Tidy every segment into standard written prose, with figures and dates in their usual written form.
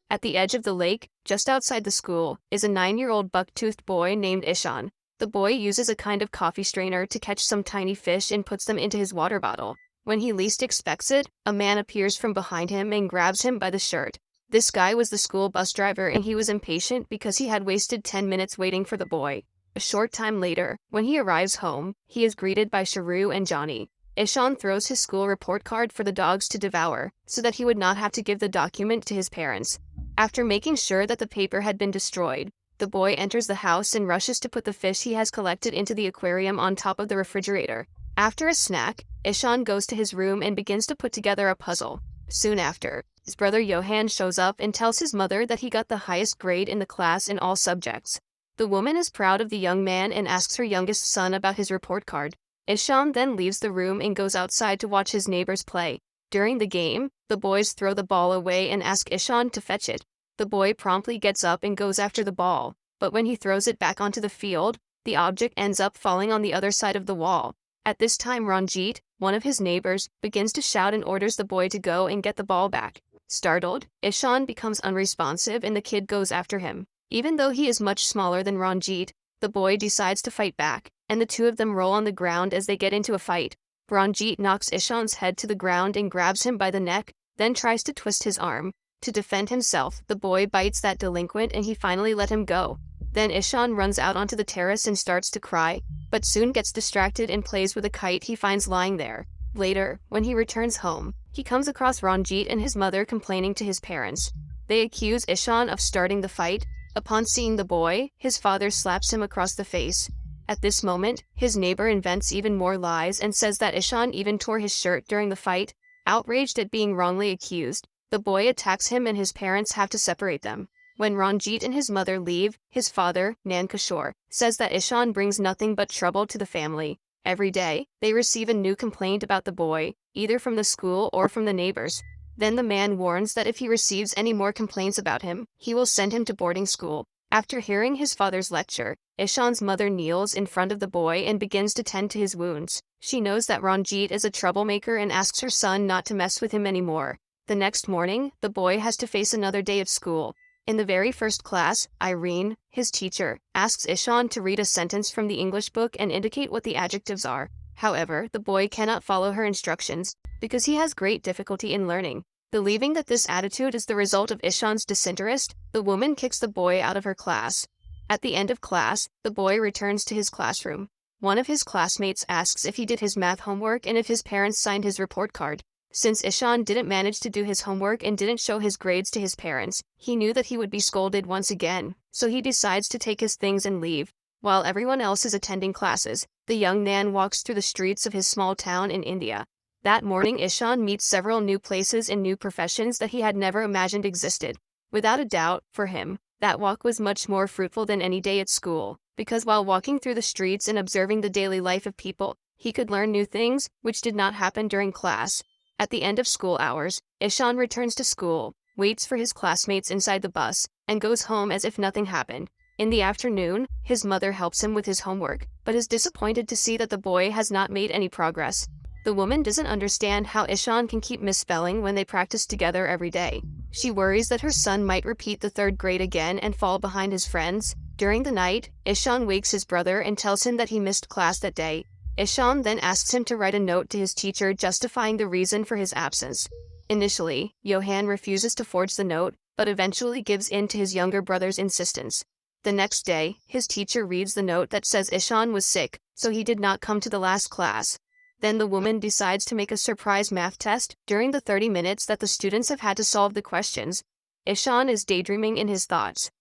At the edge of the lake, just outside the school, is a 9-year-old buck-toothed boy named Ishan. The boy uses a kind of coffee strainer to catch some tiny fish and puts them into his water bottle. When he least expects it, a man appears from behind him and grabs him by the shirt. This guy was the school bus driver, and he was impatient because he had wasted 10 minutes waiting for the boy. A short time later, when he arrives home, he is greeted by Sharu and Johnny. Ishan throws his school report card for the dogs to devour, so that he would not have to give the document to his parents. After making sure that the paper had been destroyed, the boy enters the house and rushes to put the fish he has collected into the aquarium on top of the refrigerator. After a snack, Ishan goes to his room and begins to put together a puzzle. Soon after, his brother Johan shows up and tells his mother that he got the highest grade in the class in all subjects. The woman is proud of the young man and asks her youngest son about his report card. Ishan then leaves the room and goes outside to watch his neighbors play. During the game, the boys throw the ball away and ask Ishan to fetch it. The boy promptly gets up and goes after the ball, but when he throws it back onto the field, the object ends up falling on the other side of the wall. At this time, Ranjit, one of his neighbors, begins to shout and orders the boy to go and get the ball back. Startled, Ishan becomes unresponsive and the kid goes after him. Even though he is much smaller than Ranjit, the boy decides to fight back, and the two of them roll on the ground as they get into a fight. Ranjit knocks Ishan's head to the ground and grabs him by the neck, then tries to twist his arm. To defend himself, the boy bites that delinquent and he finally let him go. Then Ishan runs out onto the terrace and starts to cry, but soon gets distracted and plays with a kite he finds lying there. Later, when he returns home, he comes across Ranjit and his mother complaining to his parents. They accuse Ishan of starting the fight. Upon seeing the boy, his father slaps him across the face. At this moment, his neighbor invents even more lies and says that Ishan even tore his shirt during the fight. Outraged at being wrongly accused, the boy attacks him and his parents have to separate them. When Ranjit and his mother leave, his father, Nankishore, says that Ishan brings nothing but trouble to the family. Every day, they receive a new complaint about the boy, either from the school or from the neighbors. Then the man warns that if he receives any more complaints about him, he will send him to boarding school. After hearing his father's lecture, Ishan's mother kneels in front of the boy and begins to tend to his wounds. She knows that Ranjit is a troublemaker and asks her son not to mess with him anymore. The next morning, the boy has to face another day of school. In the very first class, Irene, his teacher, asks Ishan to read a sentence from the English book and indicate what the adjectives are. However, the boy cannot follow her instructions because he has great difficulty in learning. Believing that this attitude is the result of Ishan's disinterest, the woman kicks the boy out of her class. At the end of class, the boy returns to his classroom. One of his classmates asks if he did his math homework and if his parents signed his report card. Since Ishan didn't manage to do his homework and didn't show his grades to his parents, he knew that he would be scolded once again, so he decides to take his things and leave. While everyone else is attending classes, the young man walks through the streets of his small town in India. That morning, Ishan meets several new places and new professions that he had never imagined existed. Without a doubt, for him, that walk was much more fruitful than any day at school, because while walking through the streets and observing the daily life of people, he could learn new things, which did not happen during class. At the end of school hours, Ishan returns to school, waits for his classmates inside the bus, and goes home as if nothing happened. In the afternoon, his mother helps him with his homework, but is disappointed to see that the boy has not made any progress. The woman doesn't understand how Ishan can keep misspelling when they practice together every day. She worries that her son might repeat the third grade again and fall behind his friends. During the night, Ishan wakes his brother and tells him that he missed class that day. Ishan then asks him to write a note to his teacher justifying the reason for his absence. Initially, Johan refuses to forge the note, but eventually gives in to his younger brother's insistence. The next day, his teacher reads the note that says Ishan was sick, so he did not come to the last class. Then the woman decides to make a surprise math test. During the 30 minutes that the students have had to solve the questions, Ishan is daydreaming in his thoughts.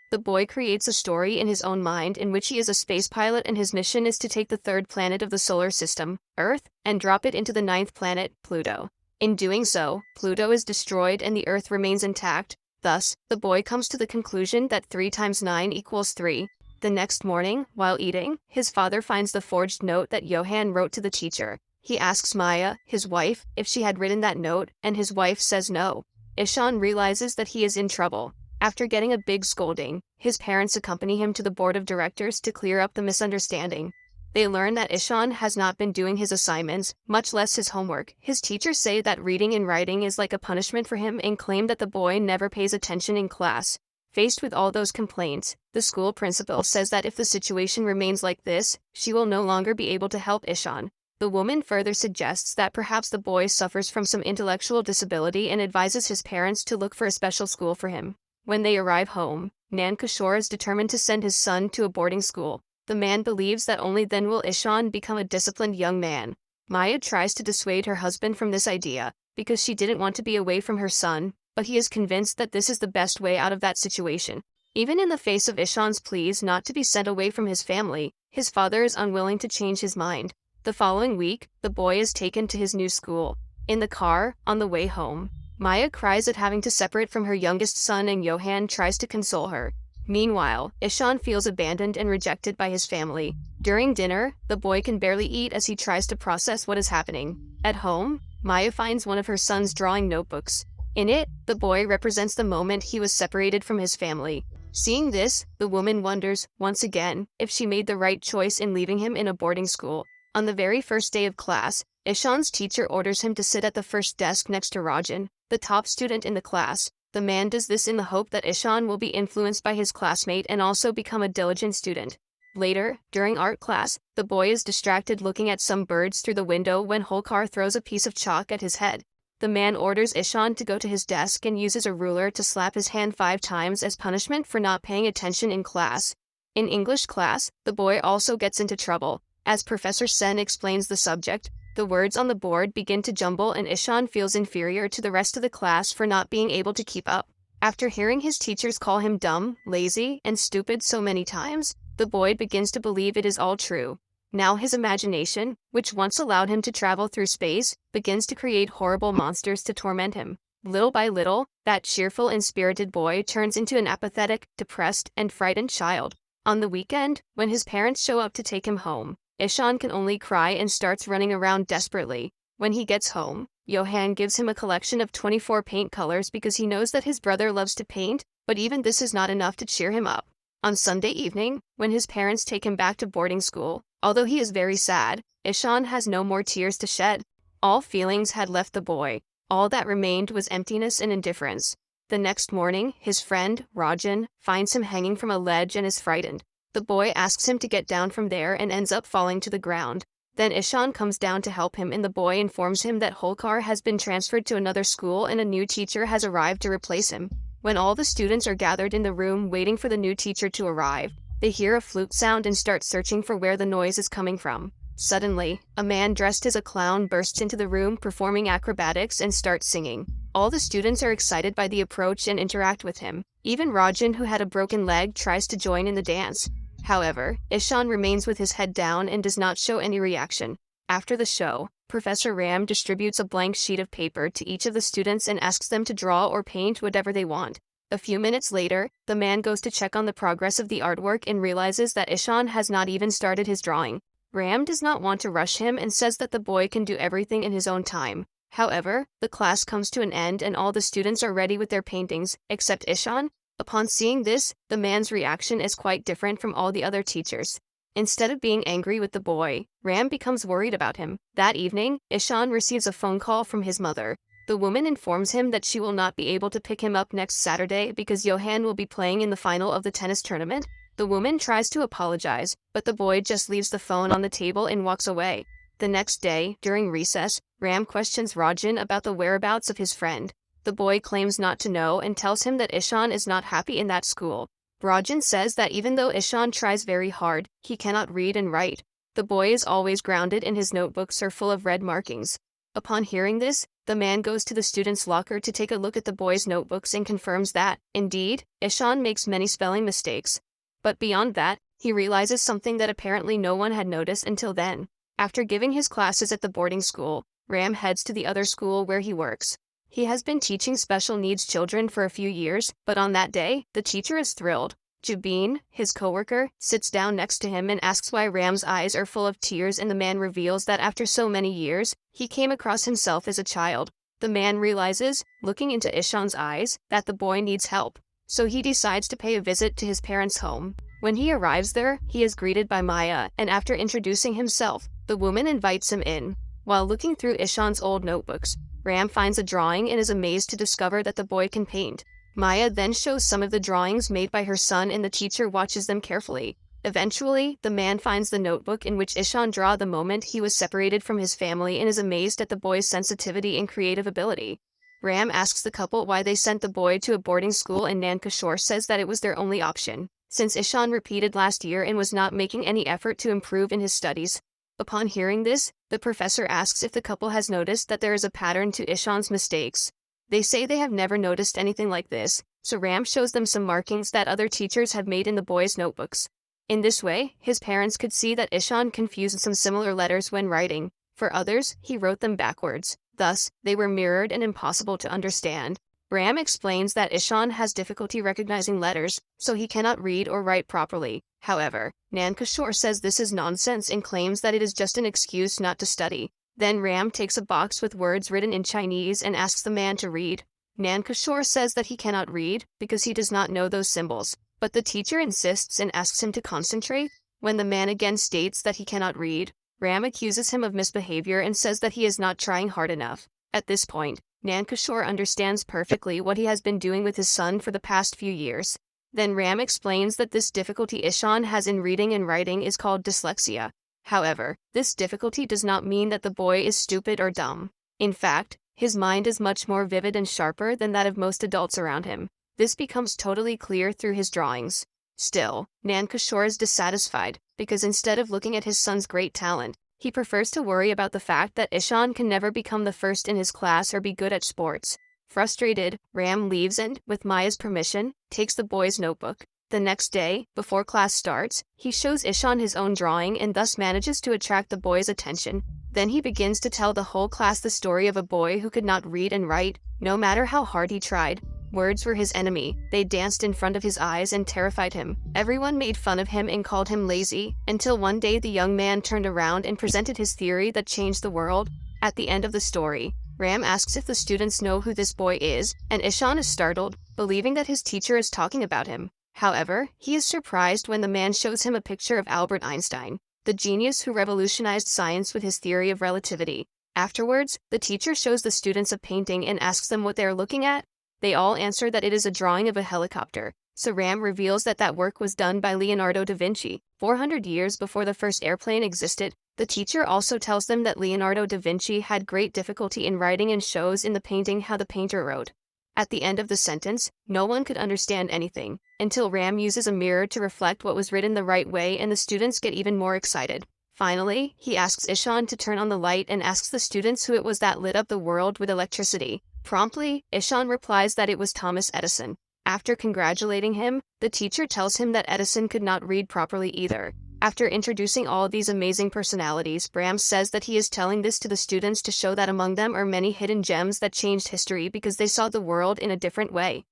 The boy creates a story in his own mind in which he is a space pilot and his mission is to take the third planet of the solar system, Earth, and drop it into the ninth planet, Pluto. In doing so, Pluto is destroyed and the Earth remains intact. Thus, the boy comes to the conclusion that 3 times 9 equals 3. The next morning, while eating, his father finds the forged note that Johan wrote to the teacher. He asks Maya, his wife, if she had written that note, and his wife says no. Ishan realizes that he is in trouble. After getting a big scolding, his parents accompany him to the board of directors to clear up the misunderstanding. They learn that Ishan has not been doing his assignments, much less his homework. His teachers say that reading and writing is like a punishment for him and claim that the boy never pays attention in class. Faced with all those complaints, the school principal says that if the situation remains like this, she will no longer be able to help Ishan. The woman further suggests that perhaps the boy suffers from some intellectual disability and advises his parents to look for a special school for him. When they arrive home, Nan Kishore is determined to send his son to a boarding school. The man believes that only then will Ishan become a disciplined young man. Maya tries to dissuade her husband from this idea, because she didn't want to be away from her son, but he is convinced that this is the best way out of that situation. Even in the face of Ishan's pleas not to be sent away from his family, his father is unwilling to change his mind. The following week, the boy is taken to his new school. In the car, on the way home, Maya cries at having to separate from her youngest son and Johan tries to console her. Meanwhile, Ishan feels abandoned and rejected by his family. During dinner, the boy can barely eat as he tries to process what is happening. At home, Maya finds one of her son's drawing notebooks. In it, the boy represents the moment he was separated from his family. Seeing this, the woman wonders, once again, if she made the right choice in leaving him in a boarding school. On the very first day of class, Ishan's teacher orders him to sit at the first desk next to Rajan, the top student in the class. The man does this in the hope that Ishan will be influenced by his classmate and also become a diligent student. Later, during art class, the boy is distracted looking at some birds through the window when Holkar throws a piece of chalk at his head. The man orders Ishan to go to his desk and uses a ruler to slap his hand 5 times as punishment for not paying attention in class. In English class, the boy also gets into trouble. As Professor Sen explains the subject, the words on the board begin to jumble and Ishan feels inferior to the rest of the class for not being able to keep up. After hearing his teachers call him dumb, lazy, and stupid so many times, the boy begins to believe it is all true. Now his imagination, which once allowed him to travel through space, begins to create horrible monsters to torment him. Little by little, that cheerful and spirited boy turns into an apathetic, depressed, and frightened child. On the weekend, when his parents show up to take him home, Ishan can only cry and starts running around desperately. When he gets home, Johan gives him a collection of 24 paint colors because he knows that his brother loves to paint, but even this is not enough to cheer him up. On Sunday evening, when his parents take him back to boarding school, although he is very sad, Ishan has no more tears to shed. All feelings had left the boy. All that remained was emptiness and indifference. The next morning, his friend, Rajan, finds him hanging from a ledge and is frightened. The boy asks him to get down from there and ends up falling to the ground. Then Ishan comes down to help him and the boy informs him that Holkar has been transferred to another school and a new teacher has arrived to replace him. When all the students are gathered in the room waiting for the new teacher to arrive, they hear a flute sound and start searching for where the noise is coming from. Suddenly, a man dressed as a clown bursts into the room performing acrobatics and starts singing. All the students are excited by the approach and interact with him. Even Rajan, who had a broken leg, tries to join in the dance. However, Ishan remains with his head down and does not show any reaction. After the show, Professor Ram distributes a blank sheet of paper to each of the students and asks them to draw or paint whatever they want. A few minutes later, the man goes to check on the progress of the artwork and realizes that Ishan has not even started his drawing. Ram does not want to rush him and says that the boy can do everything in his own time. However, the class comes to an end and all the students are ready with their paintings, except Ishan. Upon seeing this, the man's reaction is quite different from all the other teachers. Instead of being angry with the boy, Ram becomes worried about him. That evening, Ishan receives a phone call from his mother. The woman informs him that she will not be able to pick him up next Saturday because Johan will be playing in the final of the tennis tournament. The woman tries to apologize, but the boy just leaves the phone on the table and walks away. The next day, during recess, Ram questions Rajan about the whereabouts of his friend. The boy claims not to know and tells him that Ishan is not happy in that school. Rajan says that even though Ishan tries very hard, he cannot read and write. The boy is always grounded and his notebooks are full of red markings. Upon hearing this, the man goes to the student's locker to take a look at the boy's notebooks and confirms that, indeed, Ishan makes many spelling mistakes. But beyond that, he realizes something that apparently no one had noticed until then. After giving his classes at the boarding school, Ram heads to the other school where he works. He has been teaching special needs children for a few years, but on that day, the teacher is thrilled. Jubin, his coworker, sits down next to him and asks why Ram's eyes are full of tears, and the man reveals that after so many years, he came across himself as a child. The man realizes, looking into Ishan's eyes, that the boy needs help. So he decides to pay a visit to his parents' home. When he arrives there, he is greeted by Maya, and after introducing himself, the woman invites him in. While looking through Ishan's old notebooks, Ram finds a drawing and is amazed to discover that the boy can paint. Maya then shows some of the drawings made by her son and the teacher watches them carefully. Eventually, the man finds the notebook in which Ishan drew the moment he was separated from his family and is amazed at the boy's sensitivity and creative ability. Ram asks the couple why they sent the boy to a boarding school and Nan Kishore says that it was their only option, since Ishan repeated last year and was not making any effort to improve in his studies. Upon hearing this, the professor asks if the couple has noticed that there is a pattern to Ishan's mistakes. They say they have never noticed anything like this, so Ram shows them some markings that other teachers have made in the boy's notebooks. In this way, his parents could see that Ishan confused some similar letters when writing. For others, he wrote them backwards. Thus, they were mirrored and impossible to understand. Ram explains that Ishan has difficulty recognizing letters, so he cannot read or write properly. However, Nan Kishore says this is nonsense and claims that it is just an excuse not to study. Then Ram takes a box with words written in Chinese and asks the man to read. Nan Kishore says that he cannot read because he does not know those symbols, but the teacher insists and asks him to concentrate. When the man again states that he cannot read, Ram accuses him of misbehavior and says that he is not trying hard enough. At this point, Nan Kishore understands perfectly what he has been doing with his son for the past few years. Then Ram explains that this difficulty Ishan has in reading and writing is called dyslexia. However, this difficulty does not mean that the boy is stupid or dumb. In fact, his mind is much more vivid and sharper than that of most adults around him. This becomes totally clear through his drawings. Still, Nan Kishore is dissatisfied, because instead of looking at his son's great talent, he prefers to worry about the fact that Ishan can never become the first in his class or be good at sports. Frustrated, Ram leaves and, with Maya's permission, takes the boy's notebook. The next day, before class starts, he shows Ishan his own drawing and thus manages to attract the boy's attention. Then he begins to tell the whole class the story of a boy who could not read and write, no matter how hard he tried. Words were his enemy. They danced in front of his eyes and terrified him. Everyone made fun of him and called him lazy, until one day the young man turned around and presented his theory that changed the world. At the end of the story, Ram asks if the students know who this boy is, and Ishan is startled, believing that his teacher is talking about him. However, he is surprised when the man shows him a picture of Albert Einstein, the genius who revolutionized science with his theory of relativity. Afterwards, the teacher shows the students a painting and asks them what they are looking at. They all answer that it is a drawing of a helicopter. So Ram reveals that that work was done by Leonardo da Vinci, 400 years before the first airplane existed. The teacher also tells them that Leonardo da Vinci had great difficulty in writing and shows in the painting how the painter wrote. At the end of the sentence, no one could understand anything, until Ram uses a mirror to reflect what was written the right way and the students get even more excited. Finally, he asks Ishan to turn on the light and asks the students who it was that lit up the world with electricity. Promptly, Ishan replies that it was Thomas Edison. After congratulating him, the teacher tells him that Edison could not read properly either. After introducing all these amazing personalities, Ram says that he is telling this to the students to show that among them are many hidden gems that changed history because they saw the world in a different way.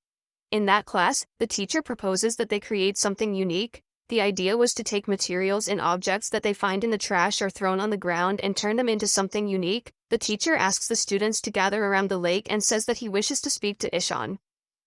In that class, the teacher proposes that they create something unique. The idea was to take materials and objects that they find in the trash or thrown on the ground and turn them into something unique. The teacher asks the students to gather around the lake and says that he wishes to speak to Ishan.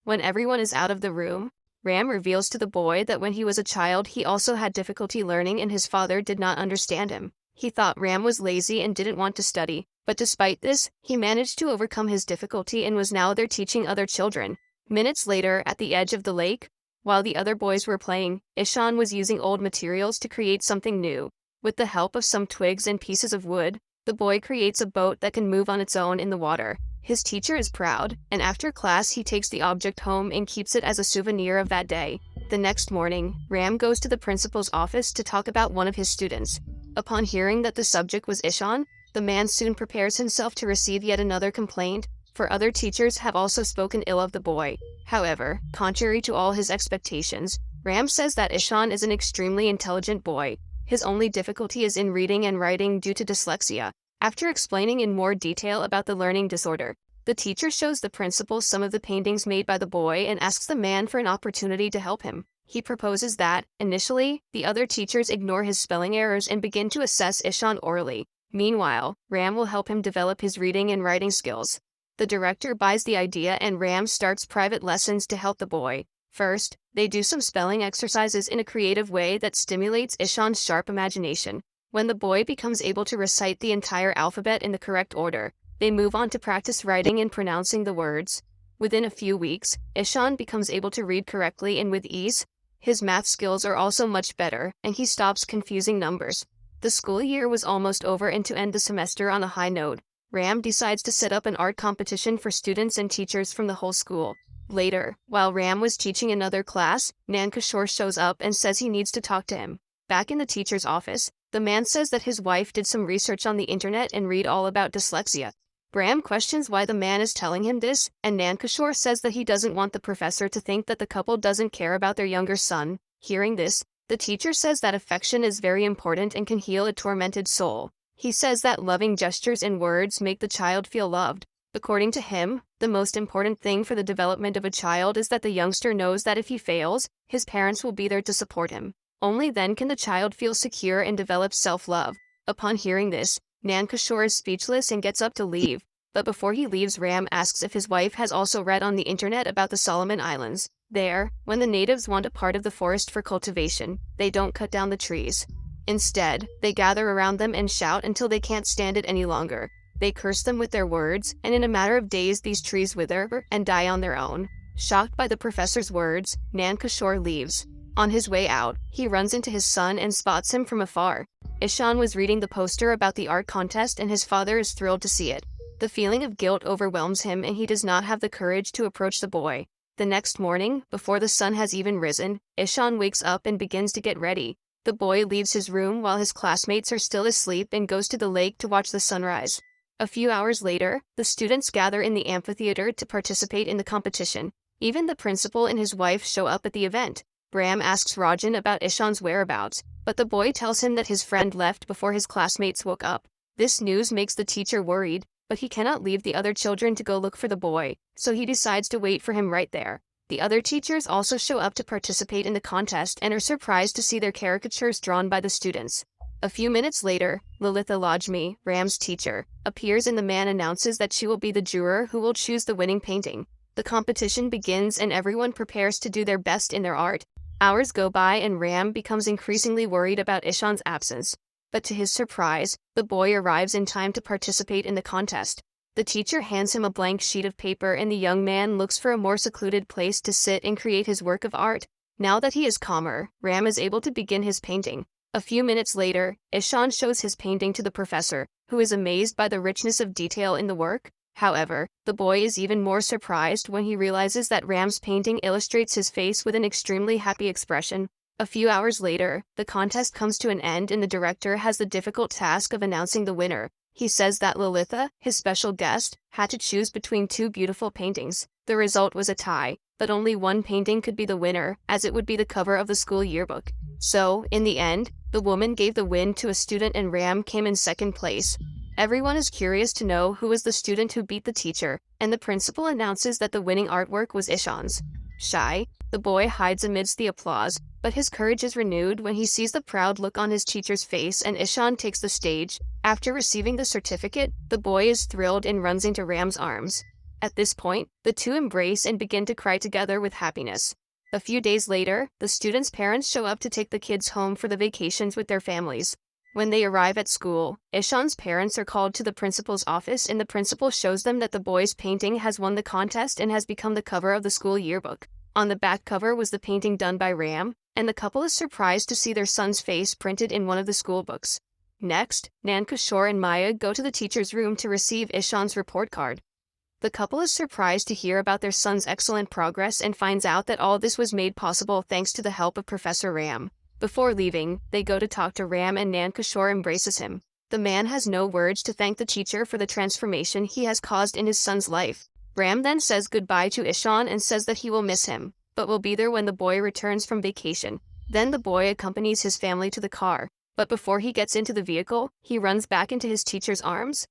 When everyone is out of the room, Ram reveals to the boy that when he was a child he also had difficulty learning and his father did not understand him. He thought Ram was lazy and didn't want to study, but despite this, he managed to overcome his difficulty and was now there teaching other children. Minutes later, at the edge of the lake, while the other boys were playing, Ishan was using old materials to create something new. With the help of some twigs and pieces of wood, the boy creates a boat that can move on its own in the water. His teacher is proud, and after class he takes the object home and keeps it as a souvenir of that day. The next morning, Ram goes to the principal's office to talk about one of his students. Upon hearing that the subject was Ishan, the man soon prepares himself to receive yet another complaint, for other teachers have also spoken ill of the boy. However, contrary to all his expectations, Ram says that Ishan is an extremely intelligent boy. His only difficulty is in reading and writing due to dyslexia. After explaining in more detail about the learning disorder, the teacher shows the principal some of the paintings made by the boy and asks the man for an opportunity to help him. He proposes that, initially, the other teachers ignore his spelling errors and begin to assess Ishan orally. Meanwhile, Ram will help him develop his reading and writing skills. The director buys the idea and Ram starts private lessons to help the boy. First, they do some spelling exercises in a creative way that stimulates Ishan's sharp imagination. When the boy becomes able to recite the entire alphabet in the correct order, they move on to practice writing and pronouncing the words. Within a few weeks, Ishan becomes able to read correctly and with ease. His math skills are also much better, and he stops confusing numbers. The school year was almost over, and to end the semester on a high note, Ram decides to set up an art competition for students and teachers from the whole school. Later, while Ram was teaching another class, Nan Kishore shows up and says he needs to talk to him. Back in the teacher's office, the man says that his wife did some research on the internet and read all about dyslexia. Ram questions why the man is telling him this, and Nan Kishore says that he doesn't want the professor to think that the couple doesn't care about their younger son. Hearing this, the teacher says that affection is very important and can heal a tormented soul. He says that loving gestures and words make the child feel loved. According to him, the most important thing for the development of a child is that the youngster knows that if he fails, his parents will be there to support him. Only then can the child feel secure and develop self-love. Upon hearing this, Nan Kishore is speechless and gets up to leave. But before he leaves, Ram asks if his wife has also read on the internet about the Solomon Islands. There, when the natives want a part of the forest for cultivation, they don't cut down the trees. Instead, they gather around them and shout until they can't stand it any longer. They curse them with their words, and in a matter of days these trees wither and die on their own. Shocked by the professor's words, Nan Kishore leaves. On his way out, he runs into his son and spots him from afar. Ishan was reading the poster about the art contest, and his father is thrilled to see it. The feeling of guilt overwhelms him, and he does not have the courage to approach the boy. The next morning, before the sun has even risen, Ishan wakes up and begins to get ready. The boy leaves his room while his classmates are still asleep and goes to the lake to watch the sunrise. A few hours later, the students gather in the amphitheater to participate in the competition. Even the principal and his wife show up at the event. Ram asks Rajan about Ishan's whereabouts, but the boy tells him that his friend left before his classmates woke up. This news makes the teacher worried, but he cannot leave the other children to go look for the boy, so he decides to wait for him right there. The other teachers also show up to participate in the contest and are surprised to see their caricatures drawn by the students. A few minutes later, Lalitha Lajmi, Ram's teacher, appears, and the man announces that she will be the juror who will choose the winning painting. The competition begins and everyone prepares to do their best in their art. Hours go by and Ram becomes increasingly worried about Ishan's absence. But to his surprise, the boy arrives in time to participate in the contest. The teacher hands him a blank sheet of paper, and the young man looks for a more secluded place to sit and create his work of art. Now that he is calmer, Ram is able to begin his painting. A few minutes later, Ishan shows his painting to the professor, who is amazed by the richness of detail in the work. However, the boy is even more surprised when he realizes that Ram's painting illustrates his face with an extremely happy expression. A few hours later, the contest comes to an end and the director has the difficult task of announcing the winner. He says that Lalitha, his special guest, had to choose between two beautiful paintings. The result was a tie, but only one painting could be the winner, as it would be the cover of the school yearbook. So, in the end, the woman gave the win to a student and Ram came in second place. Everyone is curious to know who was the student who beat the teacher, and the principal announces that the winning artwork was Ishan's. Shy, the boy hides amidst the applause, but his courage is renewed when he sees the proud look on his teacher's face and Ishan takes the stage. After receiving the certificate, the boy is thrilled and runs into Ram's arms. At this point, the two embrace and begin to cry together with happiness. A few days later, the students' parents show up to take the kids home for the vacations with their families. When they arrive at school, Ishan's parents are called to the principal's office and the principal shows them that the boy's painting has won the contest and has become the cover of the school yearbook. On the back cover was the painting done by Ram, and the couple is surprised to see their son's face printed in one of the school books. Next, Nan Kishore and Maya go to the teacher's room to receive Ishan's report card. The couple is surprised to hear about their son's excellent progress and finds out that all this was made possible thanks to the help of Professor Ram. Before leaving, they go to talk to Ram and Nan Kishore embraces him. The man has no words to thank the teacher for the transformation he has caused in his son's life. Ram then says goodbye to Ishan and says that he will miss him, but will be there when the boy returns from vacation. Then the boy accompanies his family to the car, but before he gets into the vehicle, he runs back into his teacher's arms.